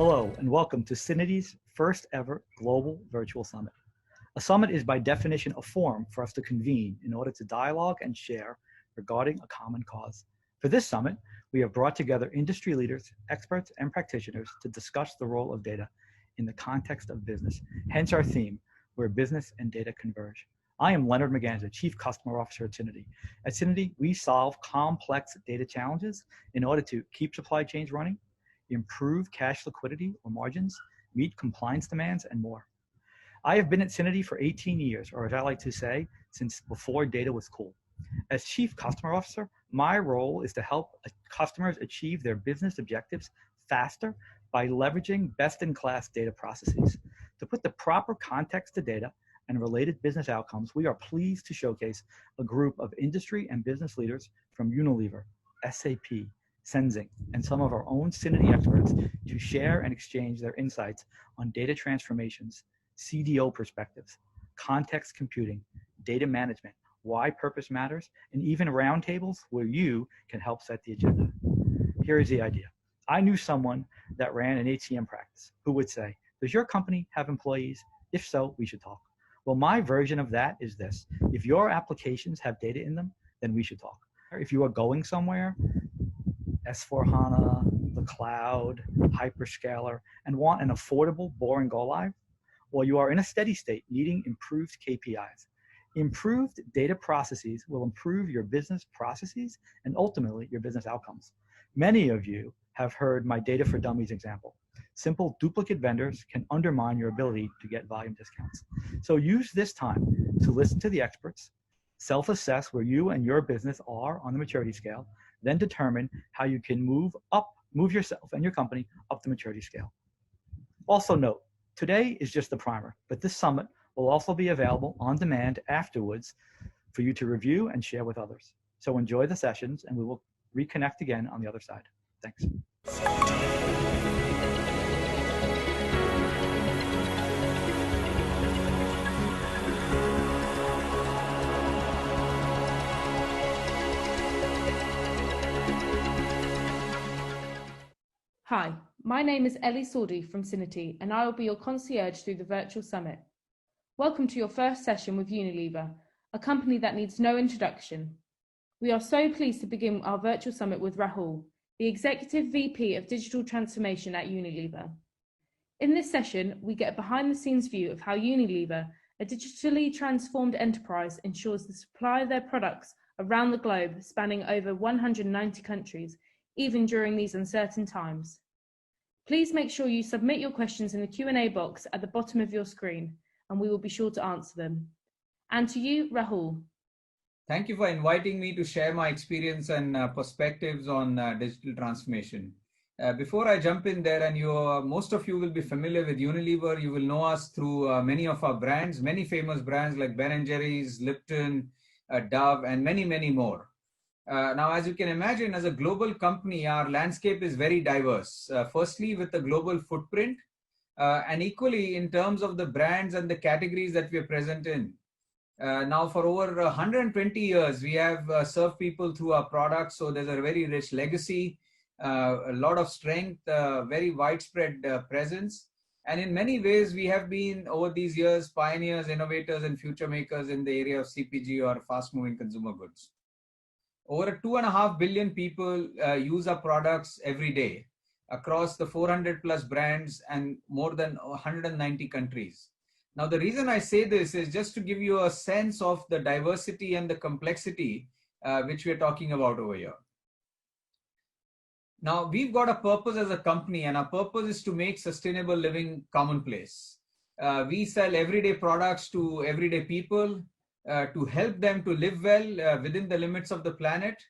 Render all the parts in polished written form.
Hello and welcome to Synity's first ever Global Virtual Summit. A summit is by definition a forum for us to convene in order to dialogue and share regarding a common cause. For this summit, we have brought together industry leaders, experts, and practitioners to discuss the role of data in the context of business, hence our theme, where business and data converge. I am Leonard Maganza, Chief Customer Officer at Synity. At Synity, we solve complex data challenges in order to keep supply chains running, improve cash liquidity or margins, meet compliance demands, and more. I have been at Synity for 18 years, or as I like to say, since before data was cool. As Chief Customer Officer, my role is to help customers achieve their business objectives faster by leveraging best-in-class data processes. To put the proper context to data and related business outcomes, we are pleased to showcase a group of industry and business leaders from Unilever, SAP, Senzing, and some of our own Synity experts to share and exchange their insights on data transformations, CDO perspectives, context computing, data management, why purpose matters, and even roundtables where you can help set the agenda. Here is the idea. I knew someone that ran an HCM practice who would say, does your company have employees? If so, we should talk. Well, my version of that is this. If your applications have data in them, then we should talk. If you are going somewhere, S4HANA, the cloud, hyperscaler, and want an affordable, boring go-live, well, you are in a steady state needing improved KPIs. Improved data processes will improve your business processes and ultimately your business outcomes. Many of you have heard my Data for Dummies example. Simple duplicate vendors can undermine your ability to get volume discounts. So use this time to listen to the experts, self-assess where you and your business are on the maturity scale, then determine how you can move yourself and your company up the maturity scale. Also note, today is just the primer, but this summit will also be available on demand afterwards for you to review and share with others. So enjoy the sessions and we will reconnect again on the other side. Thanks. Hi, my name is Ellie Sordy from Synity, and I will be your concierge through the virtual summit. Welcome to your first session with Unilever, a company that needs no introduction. We are so pleased to begin our virtual summit with Rahul, the Executive VP of Digital Transformation at Unilever. In this session, we get a behind-the-scenes view of how Unilever, a digitally transformed enterprise, ensures the supply of their products around the globe, spanning over 190 countries, even during these uncertain times. Please make sure you submit your questions in the Q&A box at the bottom of your screen, and we will be sure to answer them. And to you, Rahul. Thank you for inviting me to share my experience and perspectives on digital transformation. Before I jump in there, and most of you will be familiar with Unilever, you will know us through many of our brands, many famous brands like Ben & Jerry's, Lipton, Dove, and many, many more. Now, as you can imagine, as a global company, our landscape is very diverse. Firstly, with a global footprint, and equally in terms of the brands and the categories that we are present in. Now, for over 120 years, we have served people through our products. So there's a very rich legacy, a lot of strength, very widespread presence. And in many ways, we have been, over these years, pioneers, innovators, and future makers in the area of CPG or fast-moving consumer goods. Over 2.5 billion people use our products every day across the 400 plus brands and more than 190 countries. Now, the reason I say this is just to give you a sense of the diversity and the complexity which we're talking about over here. Now, we've got a purpose as a company, and our purpose is to make sustainable living commonplace. We sell everyday products to everyday people, to help them to live well within the limits of the planet.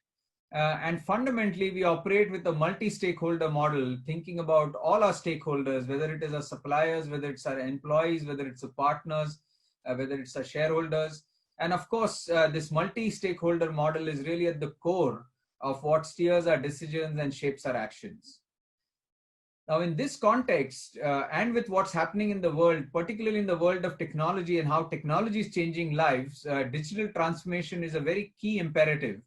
And fundamentally, we operate with a multi-stakeholder model, thinking about all our stakeholders, whether it is our suppliers, whether it's our employees, whether it's our partners, whether it's our shareholders. And of course, this multi-stakeholder model is really at the core of what steers our decisions and shapes our actions. Now, in this context, and with what's happening in the world, particularly in the world of technology and how technology is changing lives, digital transformation is a very key imperative.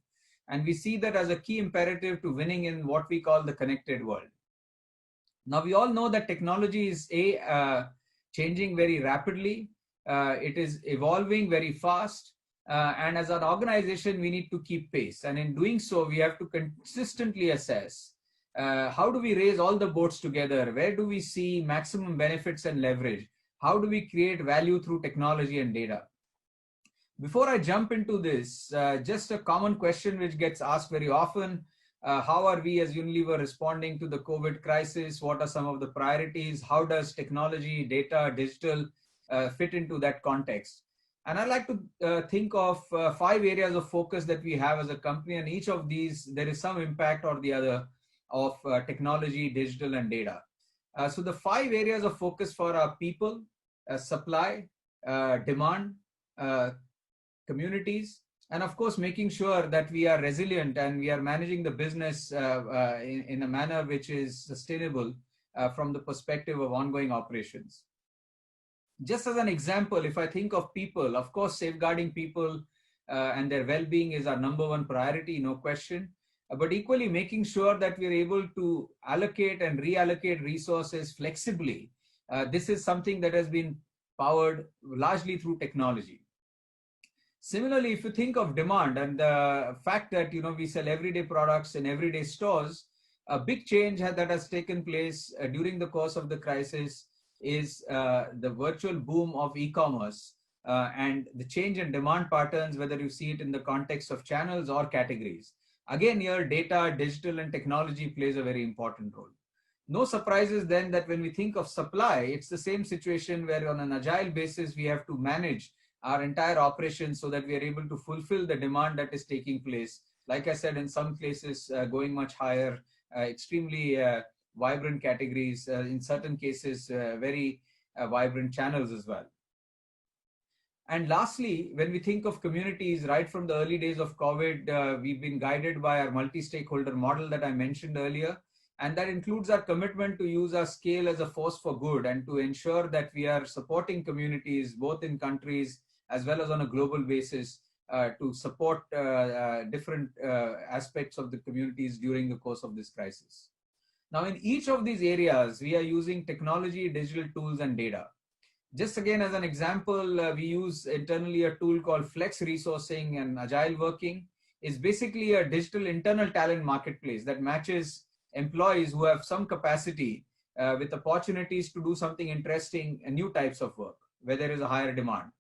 And we see that as a key imperative to winning in what we call the connected world. Now, we all know that technology is changing very rapidly. It is evolving very fast. And as an organization, we need to keep pace. And in doing so, we have to consistently assess how do we raise all the boats together? Where do we see maximum benefits and leverage? How do we create value through technology and data? Before I jump into this, just a common question which gets asked very often. How are we as Unilever responding to the COVID crisis? What are some of the priorities? How does technology, data, digital fit into that context? And I like to think of 5 areas of focus that we have as a company, and each of these, there is some impact or the other of technology, digital, and data. So the 5 areas of focus for our people, supply, demand, communities, and of course, making sure that we are resilient and we are managing the business in a manner which is sustainable from the perspective of ongoing operations. Just as an example, if I think of people, of course, safeguarding people and their well-being is our number 1 priority, no question. But equally, making sure that we're able to allocate and reallocate resources flexibly. This is something that has been powered largely through technology. Similarly, if you think of demand and the fact that we sell everyday products in everyday stores, a big change that has taken place during the course of the crisis is the virtual boom of e-commerce and the change in demand patterns, whether you see it in the context of channels or categories. Again, here data, digital, and technology plays a very important role. No surprises then that when we think of supply, it's the same situation where on an agile basis, we have to manage our entire operation so that we are able to fulfill the demand that is taking place. Like I said, in some places going much higher, extremely vibrant categories, in certain cases, very vibrant channels as well. And lastly, when we think of communities, right from the early days of COVID, we've been guided by our multi-stakeholder model that I mentioned earlier. And that includes our commitment to use our scale as a force for good and to ensure that we are supporting communities, both in countries as well as on a global basis, to support different aspects of the communities during the course of this crisis. Now, in each of these areas, we are using technology, digital tools, and data. Just again, as an example, we use internally a tool called Flex Resourcing and Agile Working. It's basically a digital internal talent marketplace that matches employees who have some capacity with opportunities to do something interesting and new types of work, where there is a higher demand.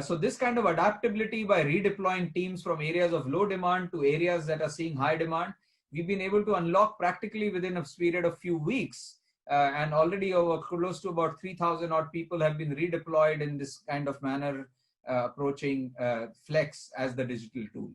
So this kind of adaptability by redeploying teams from areas of low demand to areas that are seeing high demand, we've been able to unlock practically within a period of few weeks. And already over close to about 3,000 odd people have been redeployed in this kind of manner, approaching Flex as the digital tool.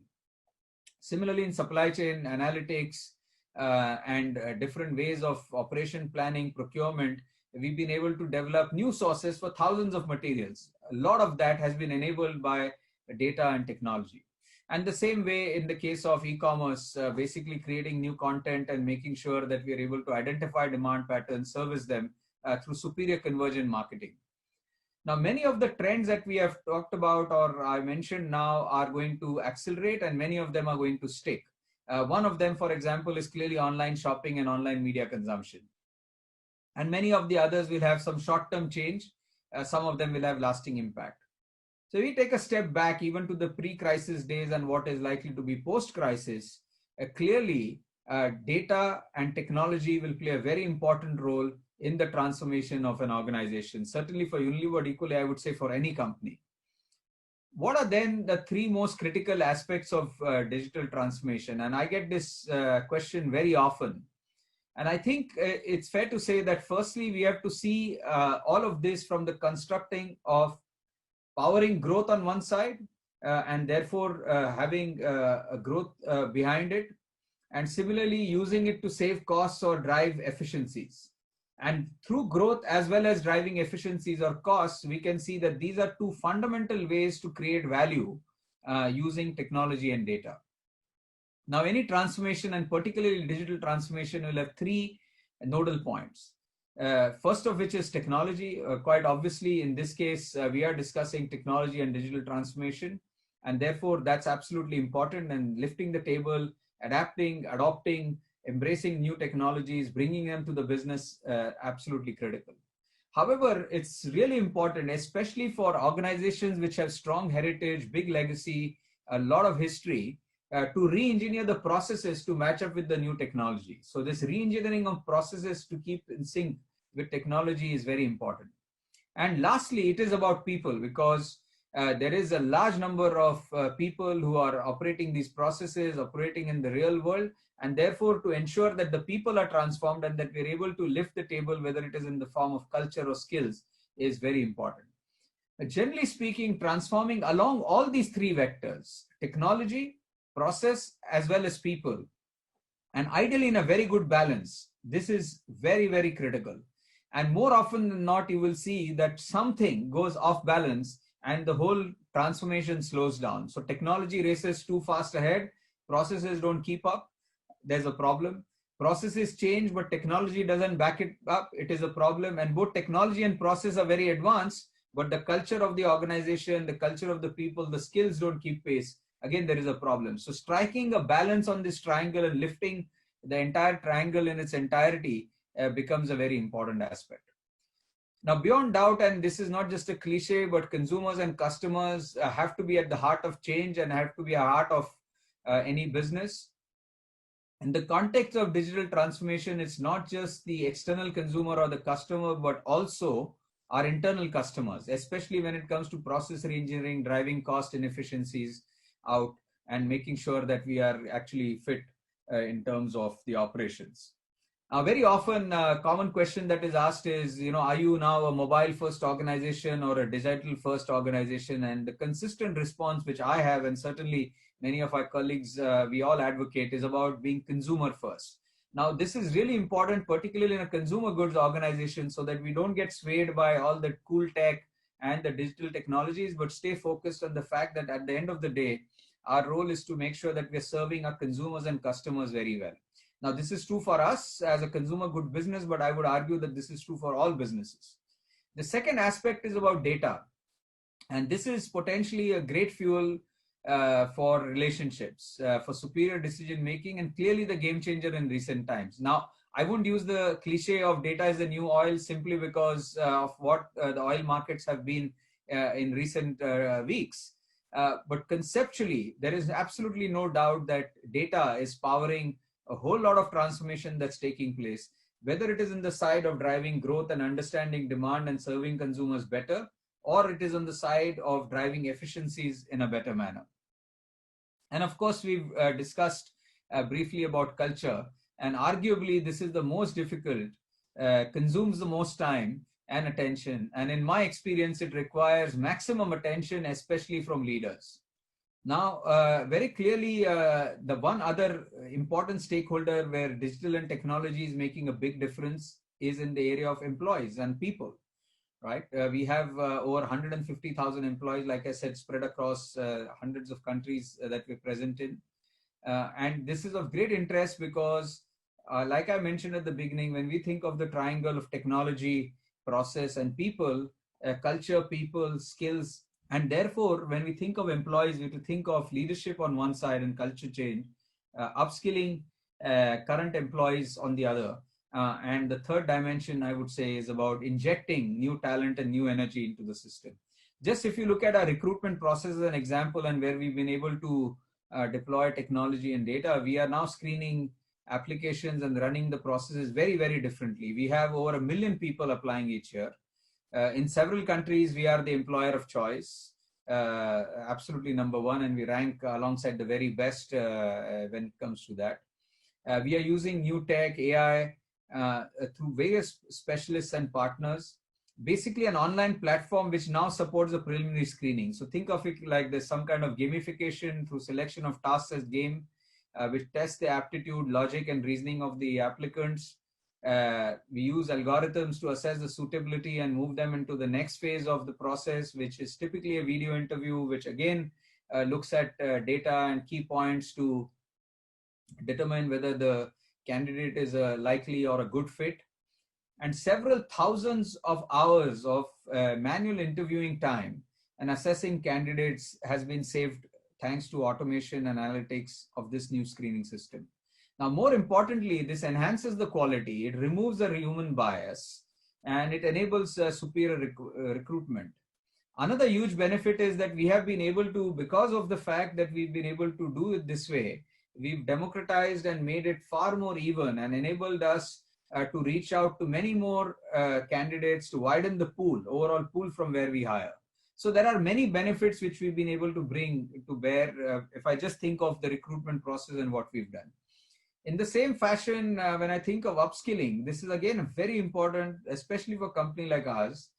Similarly, in supply chain analytics and different ways of operation planning, procurement, we've been able to develop new sources for thousands of materials. A lot of that has been enabled by data and technology. And the same way in the case of e-commerce, basically creating new content and making sure that we are able to identify demand patterns, service them through superior conversion marketing. Now, many of the trends that we have talked about or I mentioned now are going to accelerate, and many of them are going to stick. One of them, for example, is clearly online shopping and online media consumption. And many of the others will have some short-term change. Some of them will have lasting impact. So we take a step back even to the pre-crisis days and what is likely to be post-crisis. Clearly, data and technology will play a very important role in the transformation of an organization. Certainly for Unilever, equally, I would say for any company. What are then the 3 most critical aspects of digital transformation? And I get this question very often. And I think it's fair to say that firstly, we have to see all of this from the constructing of powering growth on one side and therefore having a growth behind it. And similarly, using it to save costs or drive efficiencies. And through growth as well as driving efficiencies or costs, we can see that these are 2 fundamental ways to create value using technology and data. Now, any transformation, and particularly digital transformation, will have 3 nodal points. First of which is technology. Quite obviously, in this case, we are discussing technology and digital transformation. And therefore, that's absolutely important, and lifting the table, adapting, adopting, embracing new technologies, bringing them to the business, absolutely critical. However, it's really important, especially for organizations which have strong heritage, big legacy, a lot of history, to re-engineer the processes to match up with the new technology. So this re-engineering of processes to keep in sync with technology is very important. And lastly, it is about people, because there is a large number of people who are operating these processes, operating in the real world, and therefore to ensure that the people are transformed and that we're able to lift the table, whether it is in the form of culture or skills, is very important. Generally speaking, transforming along all these three vectors, technology, process, as well as people, and ideally in a very good balance, this is very, very critical. And more often than not, you will see that something goes off balance and the whole transformation slows down. So technology races too fast ahead, processes don't keep up, there's a problem. Processes change, but technology doesn't back it up, it is a problem. And both technology and process are very advanced, but the culture of the organization, the culture of the people, the skills don't keep pace. Again, there is a problem. So striking a balance on this triangle and lifting the entire triangle in its entirety becomes a very important aspect. Now, beyond doubt, and this is not just a cliche, but consumers and customers have to be at the heart of change and have to be a heart of any business. In the context of digital transformation, it's not just the external consumer or the customer, but also our internal customers, especially when it comes to process reengineering, driving cost inefficiencies out and making sure that we are actually fit in terms of the operations. Very often, a common question that is asked is, are you now a mobile first organization or a digital first organization? And the consistent response which I have, and certainly many of our colleagues, we all advocate, is about being consumer first. Now, this is really important, particularly in a consumer goods organization, so that we don't get swayed by all the cool tech and the digital technologies, but stay focused on the fact that at the end of the day, our role is to make sure that we're serving our consumers and customers very well. Now, this is true for us as a consumer good business, but I would argue that this is true for all businesses. The second aspect is about data. And this is potentially a great fuel for relationships, for superior decision making, and clearly the game changer in recent times. Now, I wouldn't use the cliche of data is the new oil simply because of what the oil markets have been in recent weeks. But conceptually, there is absolutely no doubt that data is powering a whole lot of transformation that's taking place, whether it is in the side of driving growth and understanding demand and serving consumers better, or it is on the side of driving efficiencies in a better manner. And of course, we've discussed briefly about culture, and arguably this is the most difficult, consumes the most time and attention. And in my experience, it requires maximum attention, especially from leaders. Now, very clearly, the one other important stakeholder where digital and technology is making a big difference is in the area of employees and people, right? We have over 150,000 employees, like I said, spread across hundreds of countries that we're present in. And this is of great interest because, like I mentioned at the beginning, when we think of the triangle of technology, process, and people, culture, people, skills, and therefore, when we think of employees, we have to think of leadership on one side and culture change, upskilling current employees on the other. And the third dimension, I would say, is about injecting new talent and new energy into the system. Just if you look at our recruitment process as an example and where we've been able to deploy technology and data, we are now screening applications and running the processes very, very differently. We have over 1 million people applying each year. In several countries, we are the employer of choice, absolutely number one, and we rank alongside the very best when it comes to that. We are using new tech, AI, through various specialists and partners, basically an online platform which now supports the preliminary screening. So think of it like there's some kind of gamification through selection of tasks as game, which tests the aptitude, logic, and reasoning of the applicants. We use algorithms to assess the suitability and move them into the next phase of the process, which is typically a video interview, which again looks at data and key points to determine whether the candidate is a likely or a good fit. And several thousands of hours of manual interviewing time and assessing candidates has been saved thanks to automation and analytics of this new screening system. Now, more importantly, this enhances the quality, it removes the human bias, and it enables superior recruitment. Another huge benefit is that we have been able to, because of the fact that we've been able to do it this way, we've democratized and made it far more even and enabled us to reach out to many more candidates, to widen the pool, overall pool from where we hire. So there are many benefits which we've been able to bring to bear if I just think of the recruitment process and what we've done. In the same fashion, when I think of upskilling, this is again very important, especially for a company like ours,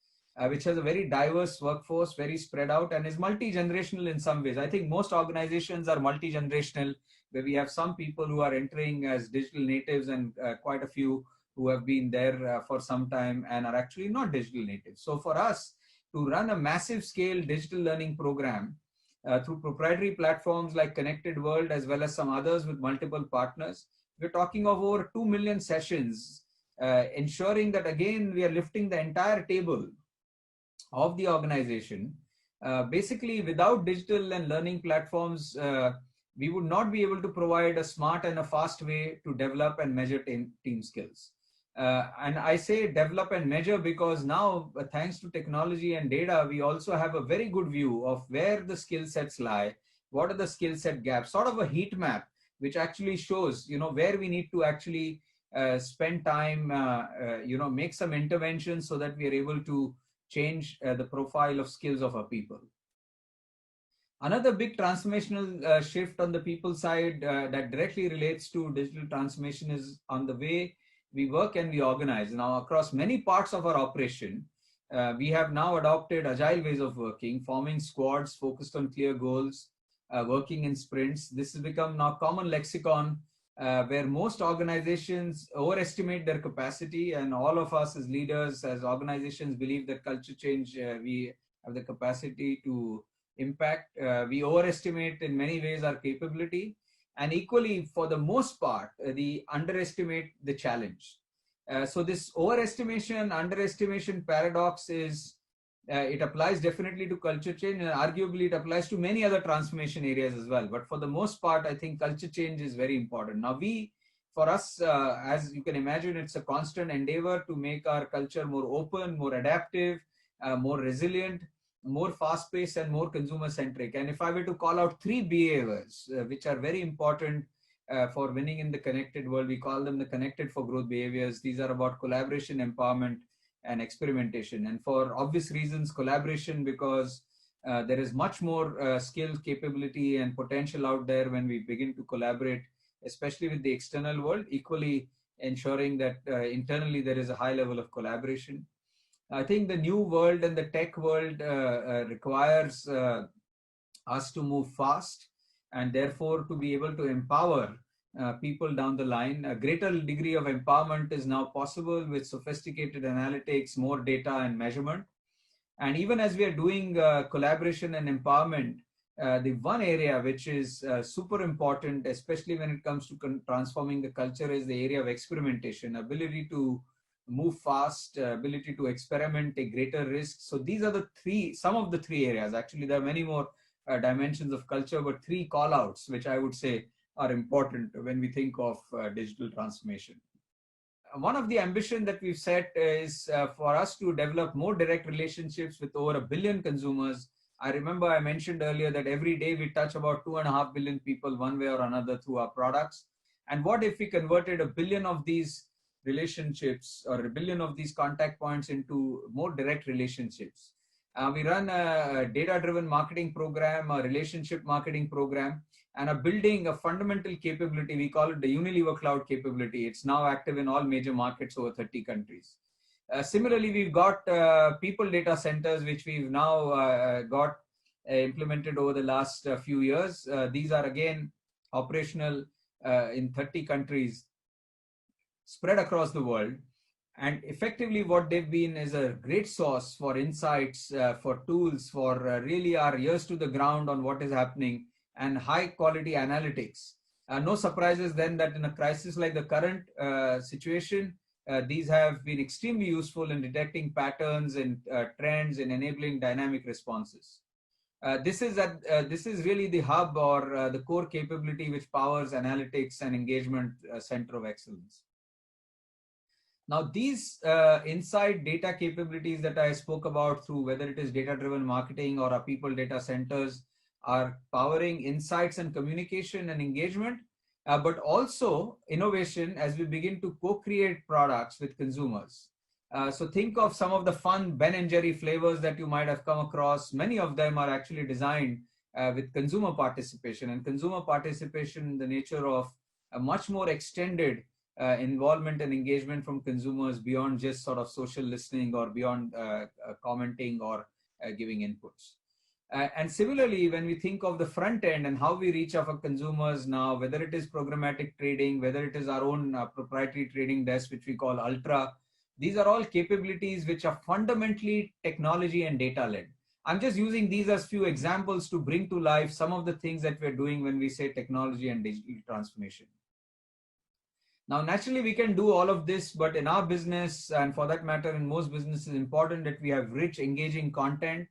which has a very diverse workforce, very spread out, and is multi-generational in some ways. I think most organizations are multi-generational, where we have some people who are entering as digital natives and quite a few who have been there for some time and are actually not digital natives. So for us to run a massive scale digital learning program through proprietary platforms like Connected World, as well as some others with multiple partners, we're talking of over 2 million sessions, ensuring that again, we are lifting the entire table of the organization. Basically, without digital and learning platforms, we would not be able to provide a smart and a fast way to develop and measure team skills. And I say develop and measure because now, thanks to technology and data, we also have a very good view of where the skill sets lie, what are the skill set gaps, sort of a heat map, which actually shows, where we need to actually spend time, make some interventions so that we are able to change the profile of skills of our people. Another big transformational shift on the people side that directly relates to digital transformation is on the way we work and we organize. Now, across many parts of our operation, we have now adopted agile ways of working, forming squads focused on clear goals, working in sprints. This has become now common lexicon where most organizations overestimate their capacity, and all of us as leaders, as organizations, believe that culture change, we have the capacity to impact. We overestimate in many ways our capability, and equally, for the most part, we underestimate the challenge. So this overestimation, underestimation paradox is, it applies definitely to culture change, and arguably it applies to many other transformation areas as well. But for the most part, I think culture change is very important. Now, for us, as you can imagine, it's a constant endeavor to make our culture more open, more adaptive, more resilient, more fast-paced, and more consumer-centric. And if I were to call out 3 behaviors, which are very important for winning in the connected world, we call them the connected for growth behaviors. These are about collaboration, empowerment, and experimentation. And for obvious reasons, collaboration, because there is much more skill, capability, and potential out there when we begin to collaborate, especially with the external world, equally ensuring that internally there is a high level of collaboration. I think the new world and the tech world requires us to move fast, and therefore to be able to empower people down the line. A greater degree of empowerment is now possible with sophisticated analytics, more data and measurement. And even as we are doing collaboration and empowerment, the one area which is super important, especially when it comes to transforming the culture, is the area of experimentation, ability to move fast, ability to experiment, take greater risks. So these are some of the 3 areas. Actually, there are many more dimensions of culture, but 3 call-outs, which I would say are important when we think of digital transformation. One of the ambition that we've set is for us to develop more direct relationships with over 1 billion consumers. I remember I mentioned earlier that every day we touch about 2.5 billion people one way or another through our products. And what if we converted 1 billion of these relationships or 1 billion of these contact points into more direct relationships? We run a data-driven marketing program, a relationship marketing program, and are building a fundamental capability. We call it the Unilever Cloud capability. It's now active in all major markets over 30 countries. Similarly, we've got people data centers, which we've now got implemented over the last few years. These are again operational in 30 countries spread across the world. And effectively what they've been is a great source for insights, for tools, for really our ears to the ground on what is happening, and high quality analytics. No surprises then that in a crisis like the current situation, these have been extremely useful in detecting patterns and trends and enabling dynamic responses. This is really the hub or the core capability which powers analytics and engagement center of excellence. Now, these inside data capabilities that I spoke about through whether it is data-driven marketing or our people data centers are powering insights and communication and engagement, but also innovation as we begin to co-create products with consumers. So think of some of the fun Ben & Jerry flavors that you might have come across. Many of them are actually designed with consumer participation, and consumer participation in the nature of a much more extended involvement and engagement from consumers beyond just sort of social listening or beyond commenting or giving inputs. And similarly, when we think of the front end and how we reach our consumers now, whether it is programmatic trading, whether it is our own proprietary trading desk, which we call Ultra, these are all capabilities which are fundamentally technology and data led. I'm just using these as few examples to bring to life some of the things that we're doing when we say technology and digital transformation. Now, naturally, we can do all of this, but in our business, and for that matter, in most businesses, it's important that we have rich, engaging content,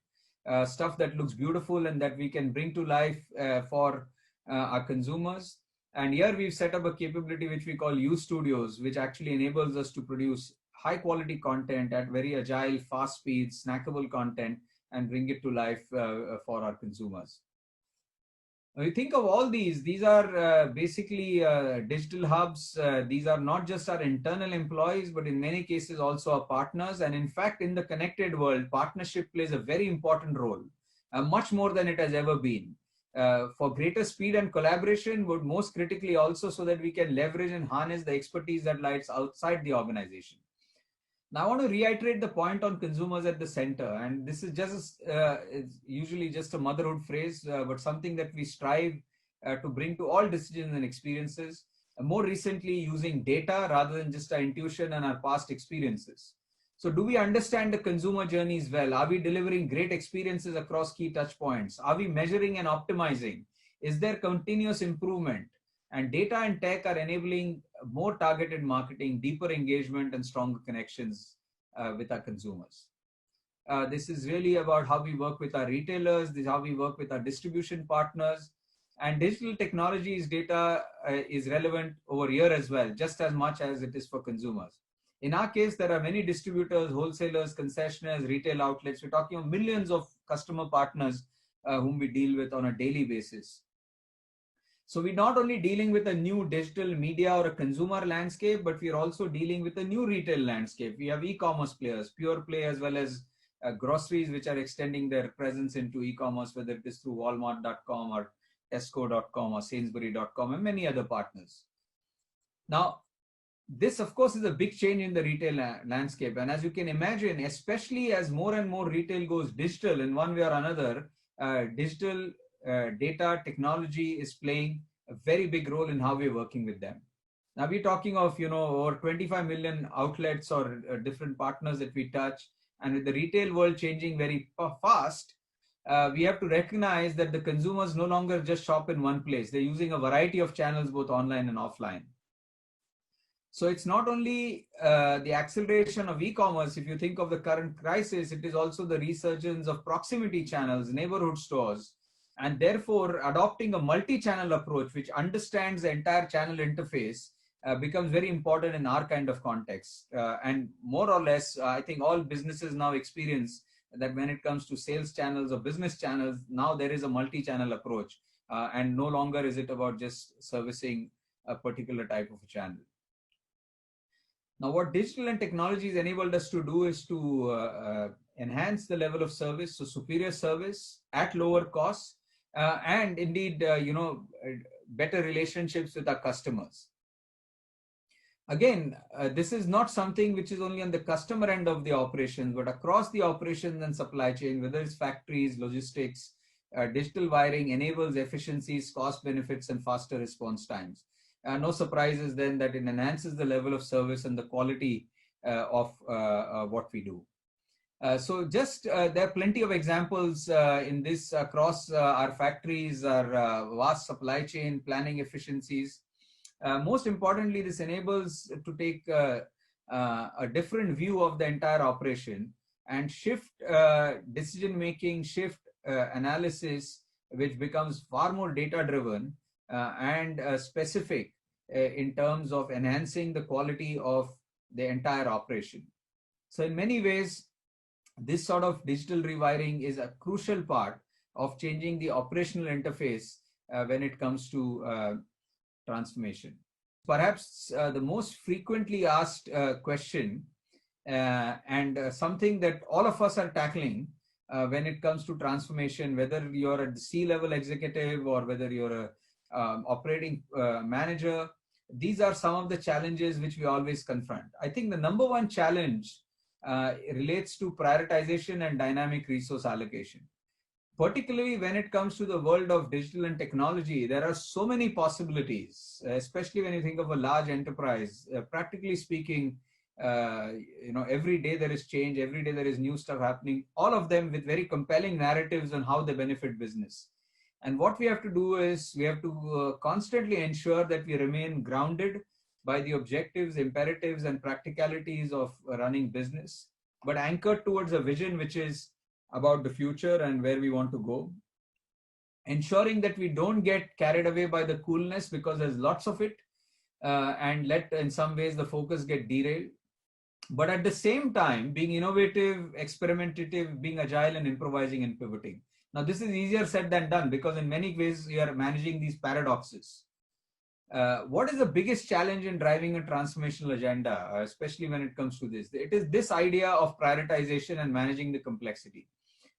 stuff that looks beautiful and that we can bring to life for our consumers. And here we've set up a capability which we call U Studios, which actually enables us to produce high quality content at very agile, fast speed, snackable content and bring it to life for our consumers. When you think of all these are basically digital hubs. These are not just our internal employees, but in many cases also our partners. And in fact, in the connected world, partnership plays a very important role, much more than it has ever been. For greater speed and collaboration, but most critically also so that we can leverage and harness the expertise that lies outside the organization. Now, I want to reiterate the point on consumers at the center, and this is just it's usually just a motherhood phrase, but something that we strive to bring to all decisions and experiences, more recently using data rather than just our intuition and our past experiences. So do we understand the consumer journeys well? Are we delivering great experiences across key touch points? Are we measuring and optimizing? Is there continuous improvement? And data and tech are enabling more targeted marketing, deeper engagement, and stronger connections with our consumers. This is really about how we work with our retailers, this is how we work with our distribution partners. And digital technologies data is relevant over here as well, just as much as it is for consumers. In our case, there are many distributors, wholesalers, concessionaires, retail outlets. We're talking of millions of customer partners whom we deal with on a daily basis. So we're not only dealing with a new digital media or a consumer landscape, but we're also dealing with a new retail landscape. We have e-commerce players, pure play, as well as groceries, which are extending their presence into e-commerce, whether it is through Walmart.com or Tesco.com or Sainsbury.com and many other partners. Now, this, of course, is a big change in the retail landscape. And as you can imagine, especially as more and more retail goes digital in one way or another, digital data technology is playing a very big role in how we're working with them. Now we're talking of, over 25 million outlets or different partners that we touch. And with the retail world changing very fast, we have to recognize that the consumers no longer just shop in one place. They're using a variety of channels, both online and offline. So it's not only the acceleration of e-commerce. If you think of the current crisis, it is also the resurgence of proximity channels, neighborhood stores, and therefore adopting a multi-channel approach which understands the entire channel interface becomes very important in our kind of context. And more or less, I think all businesses now experience that when it comes to sales channels or business channels, now there is a multi-channel approach and no longer is it about just servicing a particular type of a channel. Now, what digital and technologies enabled us to do is to enhance the level of service, so superior service at lower costs, and indeed, better relationships with our customers. Again, this is not something which is only on the customer end of the operations, but across the operations and supply chain, whether it's factories, logistics, digital wiring enables efficiencies, cost benefits, and faster response times. No surprises then that it enhances the level of service and the quality of what we do. So just there are plenty of examples in this across our factories, our vast supply chain planning efficiencies. Most importantly, this enables to take a different view of the entire operation and shift decision making, shift analysis which becomes far more data driven and specific in terms of enhancing the quality of the entire operation. So in many ways, this sort of digital rewiring is a crucial part of changing the operational interface when it comes to transformation. Perhaps the most frequently asked question and something that all of us are tackling when it comes to transformation, whether you're a C-level executive or whether you're a operating manager, these are some of the challenges which we always confront. I think the number one challenge relates to prioritization and dynamic resource allocation. Particularly when it comes to the world of digital and technology, there are so many possibilities, especially when you think of a large enterprise. Practically speaking, every day there is change, every day there is new stuff happening, all of them with very compelling narratives on how they benefit business. And what we have to do is we have to constantly ensure that we remain grounded by the objectives, imperatives, and practicalities of running business, but anchored towards a vision which is about the future and where we want to go. Ensuring that we don't get carried away by the coolness because there's lots of it and let in some ways the focus get derailed. But at the same time, being innovative, experimentative, being agile and improvising and pivoting. Now, this is easier said than done because in many ways you are managing these paradoxes. What is the biggest challenge in driving a transformational agenda, especially when it comes to this? It is this idea of prioritization and managing the complexity,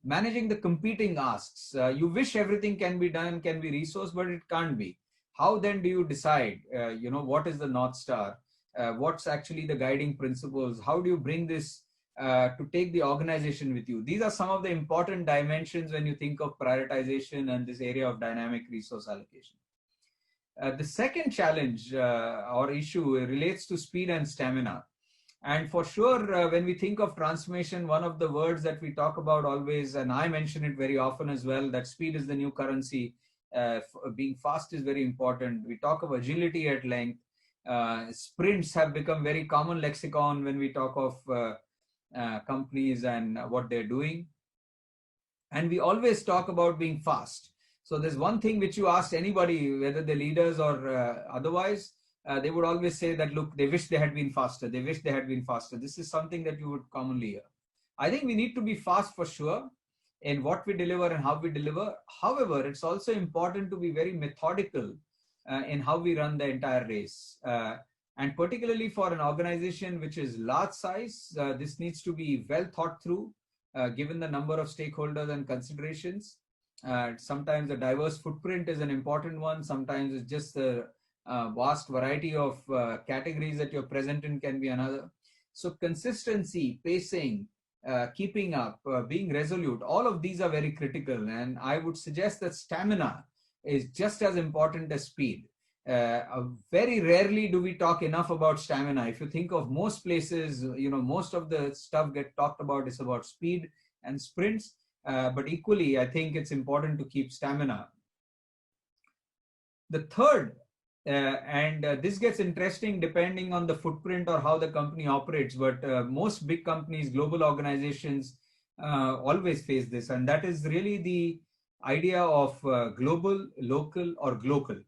managing the competing asks. You wish everything can be done, can be resourced, but it can't be. How then do you decide, what is the North Star? What's actually the guiding principles? How do you bring this to take the organization with you? These are some of the important dimensions when you think of prioritization and this area of dynamic resource allocation. The second challenge or issue relates to speed and stamina. And for sure, when we think of transformation, one of the words that we talk about always, and I mention it very often as well, that speed is the new currency. Being fast is very important. We talk of agility at length. Sprints have become very common lexicon when we talk of companies and what they're doing. And we always talk about being fast. So there's one thing which you ask anybody, whether they're leaders or otherwise, they would always say that, look, they wish they had been faster. They wish they had been faster. This is something that you would commonly hear. I think we need to be fast for sure in what we deliver and how we deliver. However, it's also important to be very methodical in how we run the entire race. And particularly for an organization which is large size, this needs to be well thought through, given the number of stakeholders and considerations. Sometimes a diverse footprint is an important one. Sometimes it's just the vast variety of categories that you're present in can be another. So consistency, pacing, keeping up, being resolute, all of these are very critical. And I would suggest that stamina is just as important as speed. Very rarely do we talk enough about stamina. If you think of most places, most of the stuff get talked about is about speed and sprints. But equally, I think it's important to keep stamina. The third, this gets interesting depending on the footprint or how the company operates, but most big companies, global organizations always face this, and that is really the idea of global, local, or glocal.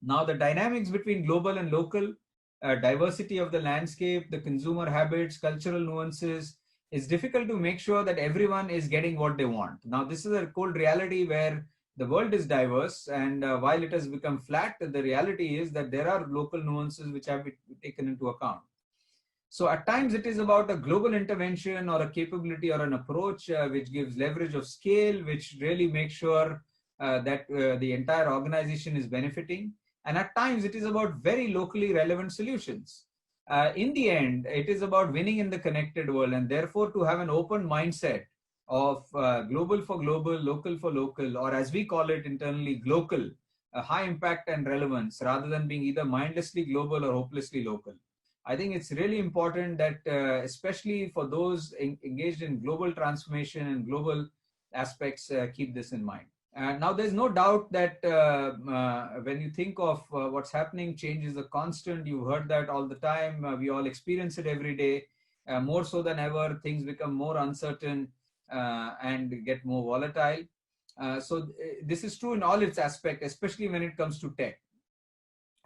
Now, the dynamics between global and local, diversity of the landscape, the consumer habits, cultural nuances, it's difficult to make sure that everyone is getting what they want. Now, this is a cold reality where the world is diverse, and while it has become flat, the reality is that there are local nuances which have been taken into account. So at times it is about a global intervention or a capability or an approach which gives leverage of scale, which really makes sure that the entire organization is benefiting. And at times it is about very locally relevant solutions. In the end, it is about winning in the connected world, and therefore to have an open mindset of global for global, local for local, or as we call it internally, glocal, high impact and relevance, rather than being either mindlessly global or hopelessly local. I think it's really important that, especially for those engaged in global transformation and global aspects, keep this in mind. Now, there's no doubt that when you think of what's happening, change is a constant. You've heard that all the time. We all experience it every day. More so than ever, things become more uncertain. and get more volatile. So this is true in all its aspects, especially when it comes to tech.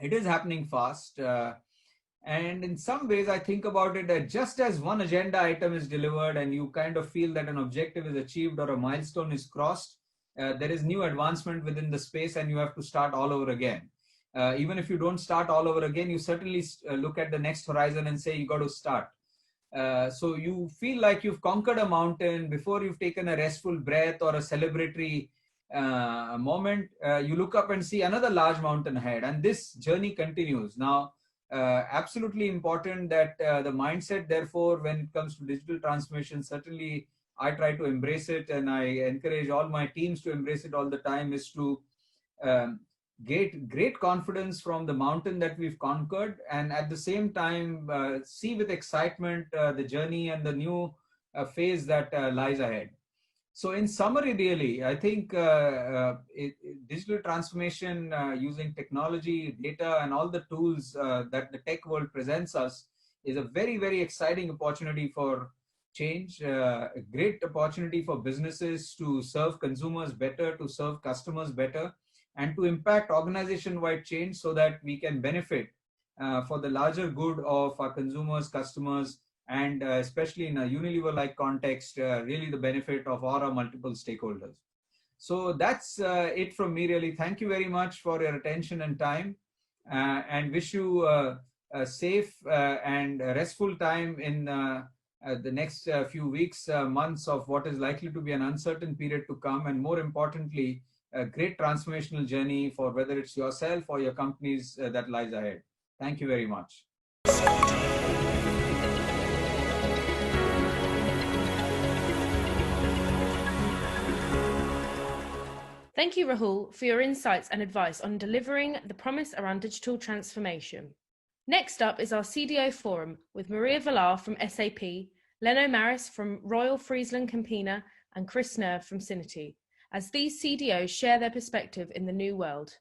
It is happening fast. And in some ways, I think about it that just as one agenda item is delivered and you kind of feel that an objective is achieved or a milestone is crossed, there is new advancement within the space and you have to start all over again. Even if you don't start all over again, you certainly look at the next horizon and say you got to start. So you feel like you've conquered a mountain before you've taken a restful breath or a celebratory moment. You look up and see another large mountain ahead, and this journey continues. Now, absolutely important that the mindset, therefore, when it comes to digital transformation, certainly I try to embrace it, and I encourage all my teams to embrace it all the time, is to get great confidence from the mountain that we've conquered, and at the same time see with excitement the journey and the new phase that lies ahead. So in summary, really, I think digital transformation using technology, data, and all the tools that the tech world presents us is a very, very exciting opportunity for change, a great opportunity for businesses to serve consumers better, to serve customers better, and to impact organization-wide change so that we can benefit for the larger good of our consumers, customers, and especially in a Unilever-like context, really the benefit of all our multiple stakeholders. So that's it from me, really. Thank you very much for your attention and time, and wish you a safe and restful time in the next few weeks, months of what is likely to be an uncertain period to come, and more importantly, a great transformational journey for whether it's yourself or your companies that lies ahead. Thank you very much. Thank you, Rahul, for your insights and advice on delivering the promise around digital transformation. Next up is our CDO Forum with Maria Villar from SAP, Leno Maris from Royal Friesland Campina, and Chris Nerve from Cinity, as these CDOs share their perspective in the new world.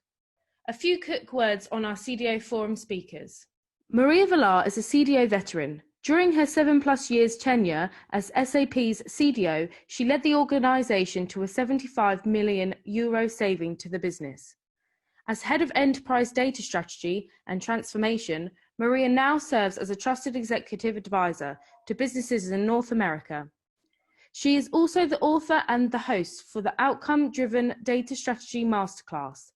A few quick words on our CDO Forum speakers. Maria Villar is a CDO veteran. During her 7+ years tenure as SAP's CDO, she led the organisation to a €75 million saving to the business. As Head of Enterprise Data Strategy and Transformation, Maria now serves as a trusted executive advisor to businesses in North America. She is also the author and the host for the Outcome-Driven Data Strategy Masterclass.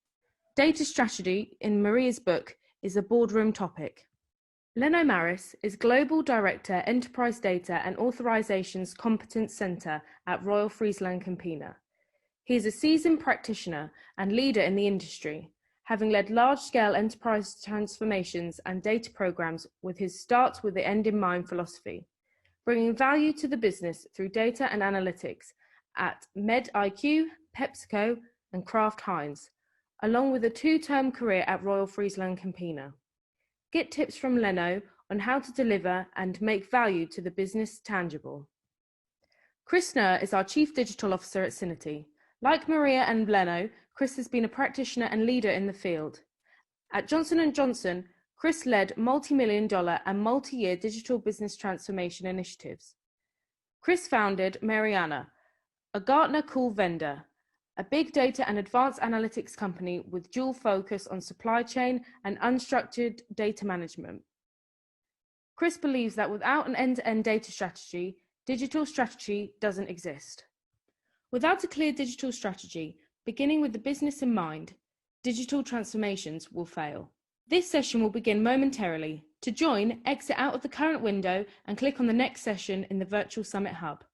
Data strategy, in Maria's book, is a boardroom topic. Leno Maris is Global Director, Enterprise Data and Authorizations Competence Centre at Royal Friesland Campina. He is a seasoned practitioner and leader in the industry, having led large-scale enterprise transformations and data programs with his start with the end in mind philosophy, bringing value to the business through data and analytics at MedIQ, PepsiCo, and Kraft Heinz, along with a 2-term career at Royal Friesland Campina. Get tips from Leno on how to deliver and make value to the business tangible. Chris Nerve is our Chief Digital Officer at Cinity. Like Maria and Leno, Chris has been a practitioner and leader in the field. At Johnson & Johnson, Chris led multi-million-dollar and multi-year digital business transformation initiatives. Chris founded Mariana, a Gartner Call vendor, a big data and advanced analytics company with dual focus on supply chain and unstructured data management. Chris believes that without an end-to-end data strategy, digital strategy doesn't exist. Without a clear digital strategy, beginning with the business in mind, digital transformations will fail. This session will begin momentarily. To join, exit out of the current window and click on the next session in the Virtual Summit Hub.